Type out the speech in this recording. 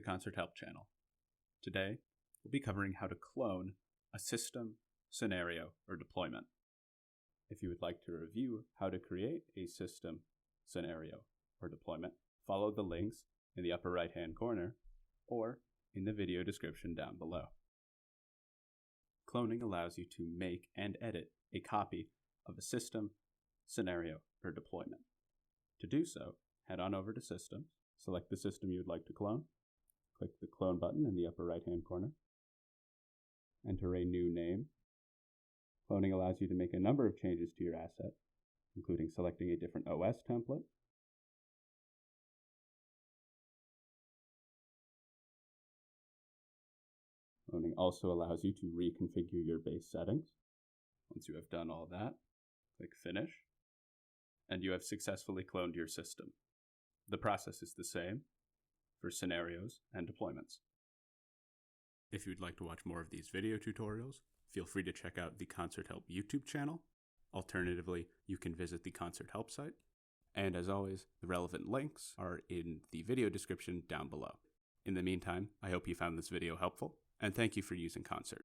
Concert Help channel. Today, we'll be covering how to clone a system, scenario, or deployment. If you would like to review how to create a system, scenario, or deployment, follow the links in the upper right-hand corner or in the video description down below. Cloning allows you to make and edit a copy of a system, scenario, or deployment. To do so, head on over to Systems, select the system you would like to clone, click the Clone button in the upper right-hand corner, enter a new name. Cloning allows you to make a number of changes to your asset, including selecting a different OS template, Cloning also allows you to reconfigure your base settings. Once you have done all that, click Finish, and you have successfully cloned your system. The process is the same for scenarios and deployments. If you'd like to watch more of these video tutorials, feel free to check out the Concert Help YouTube channel. Alternatively, you can visit the Concert Help site. And as always, the relevant links are in the video description down below. In the meantime, I hope you found this video helpful, and thank you for using Concert.